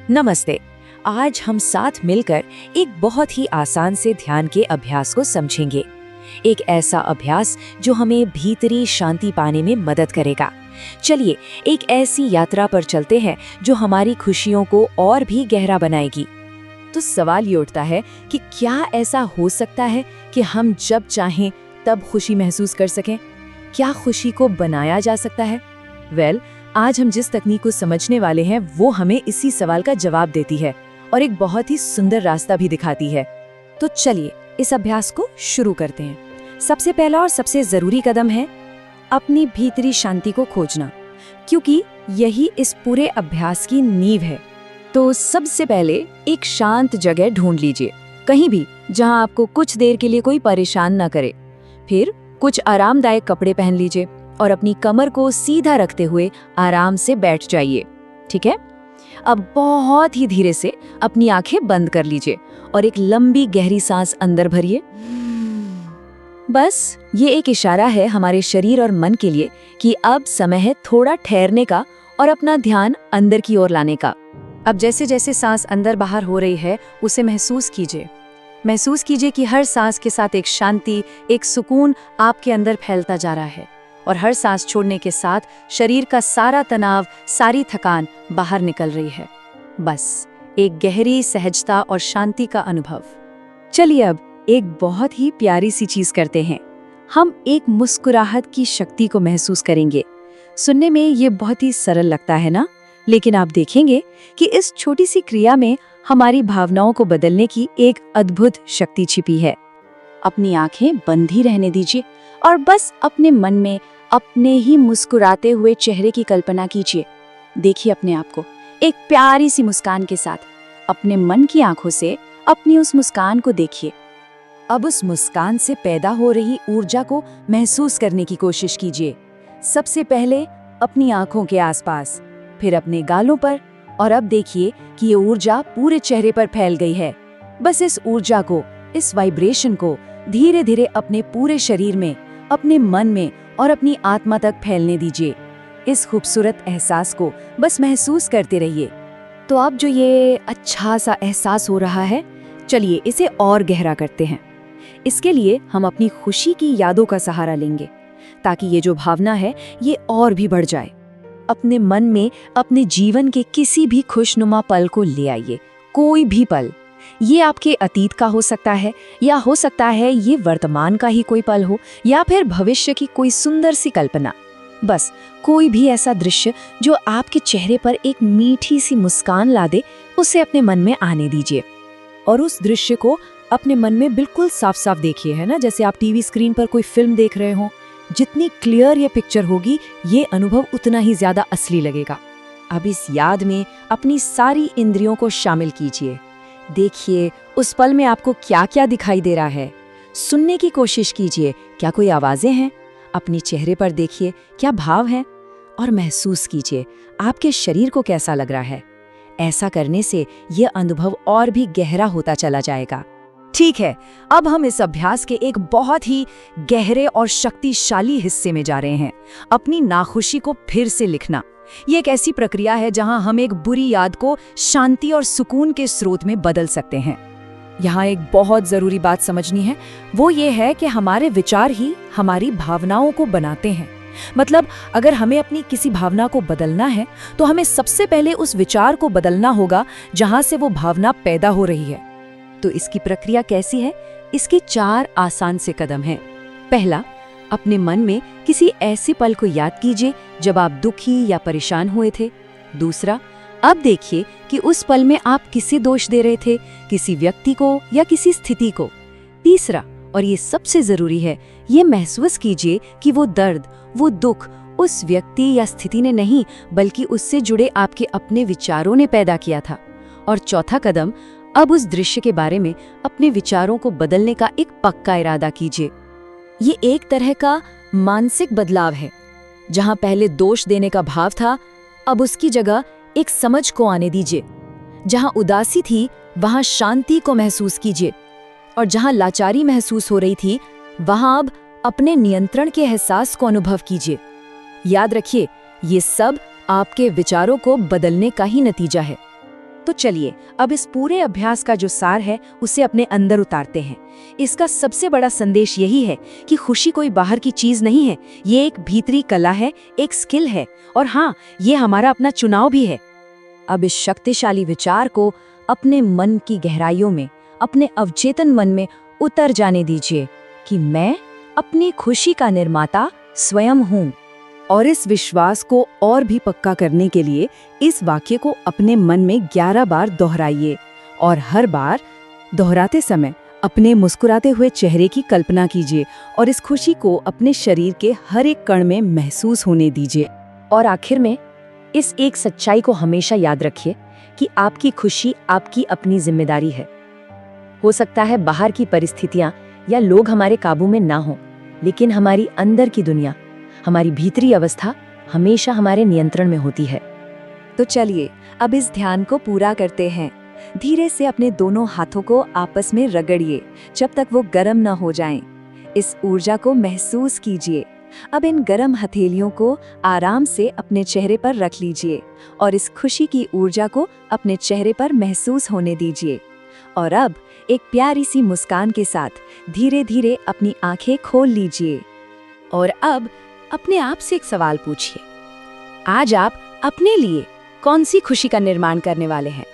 नमस्ते। आज हम साथ मिलकर एक बहुत ही आसान से ध्यान के अभ्यास को समझेंगे। एक ऐसा अभ्यास जो हमें भीतरी शांति पाने में मदद करेगा। चलिए एक ऐसी यात्रा पर चलते हैं जो हमारी खुशियों को और भी गहरा बनाएगी। तो सवाल ये उठता है कि क्या ऐसा हो सकता है कि हम जब चाहें तब खुशी महसूस कर सकें? क्या खुशी को बनाया जा सकता है? आज हम जिस तकनीक को समझने वाले हैं वो हमें इसी सवाल का जवाब देती है और एक बहुत ही सुंदर रास्ता भी दिखाती है। तो चलिए इस अभ्यास को शुरू करते हैं। सबसे पहला और सबसे जरूरी कदम है अपनी भीतरी शांति को खोजना, क्योंकि यही इस पूरे अभ्यास की नींव है। तो सबसे पहले एक शांत जगह ढूंढ लीजिए, कहीं भी जहां आपको कुछ देर के लिए कोई परेशान न करे। फिर कुछ आरामदायक कपड़े पहन लीजिए और अपनी कमर को सीधा रखते हुए आराम से बैठ जाइए। ठीक है, अब बहुत ही धीरे से अपनी आंखें बंद कर लीजिए और एक लंबी गहरी सांस अंदर भरिए। बस ये एक इशारा है हमारे शरीर और मन के लिए कि अब समय है थोड़ा ठहरने का और अपना ध्यान अंदर की ओर लाने का। अब जैसे जैसे सांस अंदर बाहर हो रही है उसे महसूस कीजिए कि हर सांस के साथ एक शांति, एक सुकून आपके अंदर फैलता जा रहा है और हर सांस छोड़ने के साथ शरीर का सारा तनाव, सारी थकान बाहर निकल रही है। बस एक गहरी सहजता और शांति का अनुभव। चलिए अब एक बहुत ही प्यारी सी चीज करते हैं। हम एक मुस्कुराहट की शक्ति को महसूस करेंगे। सुनने में ये बहुत ही सरल लगता है ना, लेकिन आप देखेंगे कि इस छोटी सी क्रिया में हमारी भावनाओं को बदलने की एक अद्भुत शक्ति छिपी है। अपनी आंखें बंद ही रहने दीजिए और बस अपने मन में अपने ही मुस्कुराते हुए चेहरे की कल्पना कीजिए। देखिए अपने आप को एक प्यारी सी मुस्कान के साथ। अपने मन की आंखों से अपनी उस मुस्कान को देखिए। अब उस मुस्कान से पैदा हो रही ऊर्जा को महसूस करने की कोशिश कीजिए। सबसे पहले अपनी आंखों के आसपास, फिर अपने गालों पर, और अब देखिए कि ये ऊर्जा पूरे चेहरे पर फैल गई है। बस इस ऊर्जा को, इस वाइब्रेशन को धीरे धीरे अपने पूरे शरीर में, अपने मन में और अपनी आत्मा तक फैलने दीजिए। इस खूबसूरत एहसास को बस महसूस करते रहिए। तो अब जो ये अच्छा सा एहसास हो रहा है, चलिए इसे और गहरा करते हैं। इसके लिए हम अपनी खुशी की यादों का सहारा लेंगे ताकि ये जो भावना है ये और भी बढ़ जाए। अपने मन में अपने जीवन के किसी भी खुशनुमा पल को ले आइए। कोई भी पल, ये आपके अतीत का हो सकता है या हो सकता है ये वर्तमान का ही कोई पल हो या फिर भविष्य की कोई सुंदर सी कल्पना। बस कोई भी ऐसा दृश्य जो आपके चेहरे पर एक मीठी सी मुस्कान ला दे, उसे अपने मन में आने दीजिए और उस दृश्य को अपने मन में बिल्कुल साफ साफ देखिए। है ना, जैसे आप टीवी स्क्रीन पर कोई फिल्म देख रहे हो। जितनी क्लियर ये पिक्चर होगी, ये अनुभव उतना ही ज्यादा असली लगेगा। अब इस याद में अपनी सारी इंद्रियों को शामिल कीजिए। देखिए उस पल में आपको क्या क्या दिखाई दे रहा है। सुनने की कोशिश कीजिए, क्या कोई आवाजें हैं? अपने चेहरे पर देखिए क्या भाव है और महसूस कीजिए आपके शरीर को कैसा लग रहा है। ऐसा करने से यह अनुभव और भी गहरा होता चला जाएगा। ठीक है, अब हम इस अभ्यास के एक बहुत ही गहरे और शक्तिशाली हिस्से में जा रहे हैं, अपनी नाखुशी को फिर से लिखना। ये एक ऐसी प्रक्रिया है जहां हम एक बुरी याद को शांति और सुकून के स्रोत में बदल सकते हैं। यहाँ एक बहुत जरूरी बात समझनी है, वो ये है कि हमारे विचार ही हमारी भावनाओं को बनाते हैं। मतलब अगर हमें अपनी किसी भावना को बदलना है तो हमें सबसे पहले उस विचार को बदलना होगा जहां से वो भावना पैदा हो रही है। तो इसकी प्रक्रिया कैसी है? इसके 4 आसान से कदम हैं। पहला, अपने मन में किसी ऐसे पल को याद कीजिए जब आप दुखी या परेशान हुए थे। दूसरा, अब देखिए कि उस पल में आप किसे दोष दे रहे थे, किसी व्यक्ति को या किसी स्थिति को। तीसरा, और ये सबसे जरूरी है, ये महसूस कीजिए कि वो दर्द, वो दुख उस व्यक्ति या स्थिति ने नहीं बल्कि उससे जुड़े आपके अपने विचारों ने पैदा किया था। और चौथा कदम, अब उस दृश्य के बारे में अपने विचारों को बदलने का एक पक्का इरादा कीजिए। ये एक तरह का मानसिक बदलाव है। जहां पहले दोष देने का भाव था, अब उसकी जगह एक समझ को आने दीजिए। जहां उदासी थी वहां शांति को महसूस कीजिए और जहां लाचारी महसूस हो रही थी वहां अब अपने नियंत्रण के एहसास को अनुभव कीजिए। याद रखिए, ये सब आपके विचारों को बदलने का ही नतीजा है। तो चलिए अब इस पूरे अभ्यास का जो सार है उसे अपने अंदर उतारते हैं। इसका सबसे बड़ा संदेश यही है कि खुशी कोई बाहर की चीज नहीं है, ये एक भीतरी कला है, एक स्किल है, और हाँ, ये हमारा अपना चुनाव भी है। अब इस शक्तिशाली विचार को अपने मन की गहराइयों में, अपने अवचेतन मन में उतर जाने दीजिए कि मैं अपनी खुशी का निर्माता स्वयं हूँ। और इस विश्वास को और भी पक्का करने के लिए इस वाक्य को अपने मन में 11 बार दोहराइए, और हर बार दोहराते समय अपने मुस्कुराते हुए चेहरे की कल्पना कीजिए और इस खुशी को अपने शरीर के हर एक कण में महसूस होने दीजिए। और आखिर में इस एक सच्चाई को हमेशा याद रखिए कि आपकी खुशी आपकी अपनी जिम्मेदारी है। हो सकता है बाहर की परिस्थितियां या लोग हमारे काबू में ना हो, लेकिन हमारी अंदर की दुनिया, हमारी भीतरी अवस्था हमेशा हमारे नियंत्रण में होती है। तो चलिए अब इस ध्यान को पूरा करते हैं। धीरे से अपने दोनों हाथों को आपस में रगड़िए जब तक वो गर्म न हो जाएं। इस ऊर्जा को महसूस कीजिए। अब इन गर्म हथेलियों को आराम से अपने चेहरे पर रख लीजिए और इस खुशी की ऊर्जा को अपने चेहरे पर महसूस होने दीजिए। और अब एक प्यारी सी मुस्कान के साथ धीरे धीरे अपनी आंखें खोल लीजिए। और अब अपने आप से एक सवाल पूछिए, आज आप अपने लिए कौन सी खुशी का निर्माण करने वाले हैं?